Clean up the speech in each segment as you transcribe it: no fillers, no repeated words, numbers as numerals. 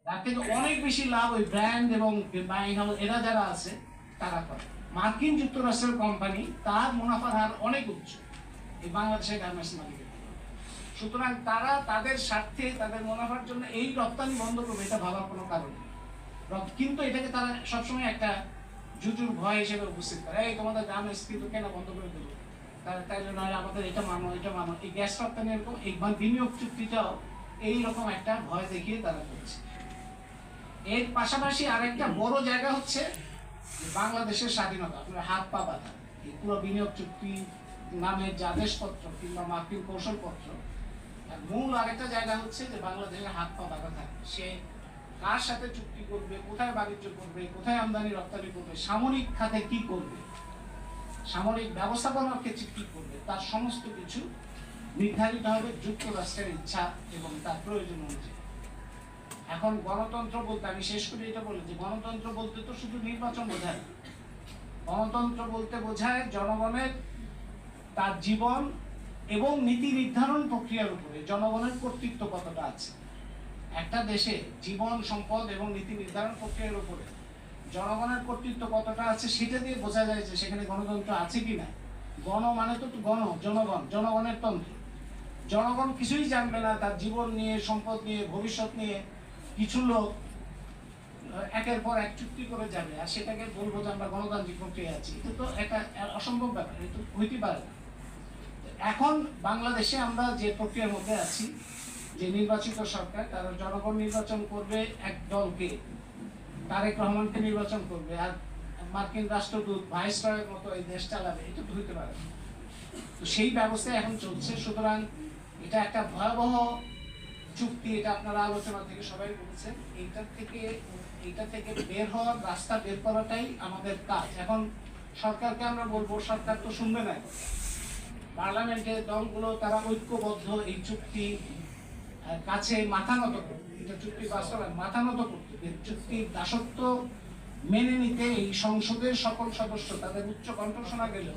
তার থেকে অনেক বেশি লাভ ওই ব্র্যান্ড এবং এরা যারা আছে তারা করে। মার্কিন যুক্তরাষ্ট্রের কোম্পানি, তার মুনাফার হার অনেক উচ্চ এই বাংলাদেশের গার্মেন্টস মালিকের। সুতরাং তারা তাদের স্বার্থে, তাদের মুনাফার জন্য এই রপ্তানি বন্ধ করবে, এটা ভাবার কোনো কারণ নেই। কিন্তু এটাকে তারা সবসময় একটা জুজুর ভয় হিসেবে উপস্থিত করে, এই তোমাদের গার্মেন্টস কিন্তু কেন বন্ধ করে দেবো, তাই জন্য আমাদের এটা মানো এটা মানো। এই গ্যাস রপ্তানি এরকম, এই বিনিয়োগ চুক্তিটাও এইরকম একটা ভয় দেখিয়ে তারা করছে। এর পাশাপাশি আরেকটা বড় জায়গা হচ্ছে বাংলাদেশের স্বাধীনতা, আপনার হাত পা বাঁধা। এই পুরো বিনিয়োগ চুক্তি নামের যে আদেশপত্র কিংবা মার্কিন কৌশলপত্র, মূল আরেকটা জায়গা হচ্ছে যে বাংলাদেশের হাত পা বাঁধা থাকে। সে কার সাথে চুক্তি করবে, কোথায় বাণিজ্য করবে, কোথায় আমদানি রপ্তানি করবে, সামরিক খাতে কি করবে, সামরিক ব্যবস্থাপনার ক্ষেত্রে কি করবে, তার সমস্ত কিছু নির্ধারিত হবে যুক্তরাষ্ট্রের ইচ্ছা এবং তার প্রয়োজন অনুযায়ী। এখন গণতন্ত্র বলতে আমি শেষ করে এটা বলি যে গণতন্ত্র বলতে তো শুধু নির্বাচন বোঝায়। গণতন্ত্র বলতে বোঝায় জনগণের তার জীবন এবং নীতি নির্ধারণ প্রক্রিয়ার উপরে জনগণের কর্তৃত্ব কতটা আছে। একটা দেশে জীবন, সম্পদ এবং নীতি নির্ধারণ প্রক্রিয়ার উপরে জনগণের কর্তৃত্ব কতটা আছে সেটা দিয়ে বোঝা যায় যে সেখানে গণতন্ত্র আছে কিনা। গণ মানে তো জনগণ, জনগণের তন্ত্র। জনগণ কিছুই জানবে না তার জীবন নিয়ে, সম্পদ নিয়ে, ভবিষ্যৎ নিয়ে। কিছু লোক একের পর এক চুক্তি করে যাবে আর সেটাকে বলবো যে আমরা গণতান্ত্রিক প্রক্রিয়া আছি। এটা তো একটা অসম্ভব ব্যাপার, এটা হইতে পারে না। এখন বাংলাদেশে আমরা যে প্রক্রিয়ার মধ্যে আছি, যে নির্বাচিত সরকার তারা জনগণ নির্বাচন করবে এক দলকে, তারেক রহমানকে নির্বাচন করবে, আর মার্কিন রাষ্ট্রদূত ভাইসরয়ের মতো এই দেশ চালাবে, এটা তো হইতে পারে না। তো সেই ব্যবস্থা এখন চলছে। সুতরাং এটা একটা ভয়াবহ চুক্তি, এটা আপনারা আলোচনা থেকে সবাই বলছেন। এইটা থেকে বের হওয়ার রাস্তা বের করাটাই আমাদের কাজ। এখন সরকারকে আমরা বলবো, সরকার তো শুনবে না। পার্লামেন্টের দলগুলো তারা ঐক্যবদ্ধ এই চুক্তি কাছে মাথা নত করতে, এটা চুক্তি বাস্তবায়ন মাথা নত করতে, চুক্তির দাসত্ব মেনে নিতে এই সংসদের সকল সদস্য তাদের উচ্চ কণ্ঠ শোনা গেল,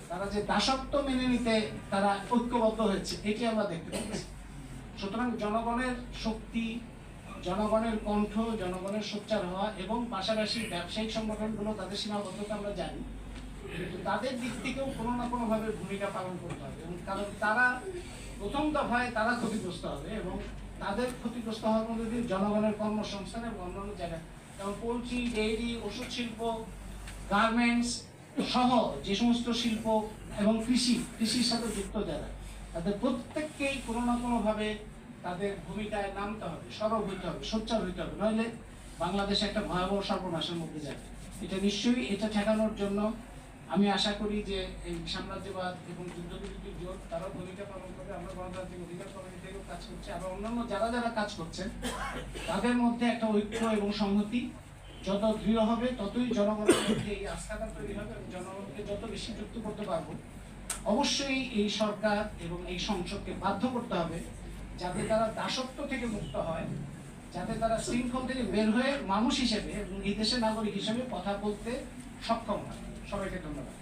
তারা যে দাসত্ব মেনে নিতে তারা ঐক্যবদ্ধ হয়েছে, এটি আমরা দেখতে পাচ্ছি। সুতরাং জনগণের শক্তি, জনগণের কণ্ঠ, জনগণের সোচ্চার হওয়া এবং পাশাপাশি ব্যবসায়িক সংগঠনগুলো তাদের সীমাবদ্ধতা আমরা জানি, কিন্তু তাদের দিক থেকেও কোনো না কোনোভাবে ভূমিকা পালন করতে হবে। এবং কারণ তারা প্রথম দফায় তারা ক্ষতিগ্রস্ত হবে এবং তাদের ক্ষতিগ্রস্ত হওয়ার মধ্যে দিয়ে জনগণের কর্মসংস্থান এবং অন্যান্য জায়গায়, যেমন পোলট্রি, ডেইরি, ওষুধ শিল্প, গার্মেন্টস সহ যে সমস্ত শিল্প এবং কৃষির সাথে যুক্ত যারা, তাদের প্রত্যেককেই কোনো না কোনোভাবে তাদের ভূমিকায় নামতে হবে, সরব হইতে হবে, সোচ্চার হইতে হবে, নইলে বাংলাদেশ একটা ভয়াবহ সর্বনাশের মধ্যে যাবে। এটা নিশ্চয়ই, এটা ঠেকানোর জন্য আমি আশা করি যে এই সাম্রাজ্যবাদ এবং যুদ্ধবিরোধী জোট তারাও ভূমিকা পালন করবে। আমরা গণতান্ত্রিক অধিকার কমিটি থেকেও কাজ করছি, আবার অন্যান্য যারা যারা কাজ করছেন তাদের মধ্যে একটা ঐক্য এবং সংহতি যত দৃঢ় হবে, ততই জনগণের মধ্যে এই আস্থাটা তৈরি হবে এবং জনগণকে যত বেশি যুক্ত করতে পারবো। অবশ্যই এই সরকার এবং এই সংসদকে বাধ্য করতে হবে যাতে তারা দাসত্ব থেকে মুক্ত হয়, যাতে তারা শৃঙ্খল থেকে বের হয়ে মানুষ হিসেবে এবং এই দেশের নাগরিক হিসেবে কথা বলতে সক্ষম হয়। সবাইকে ধন্যবাদ।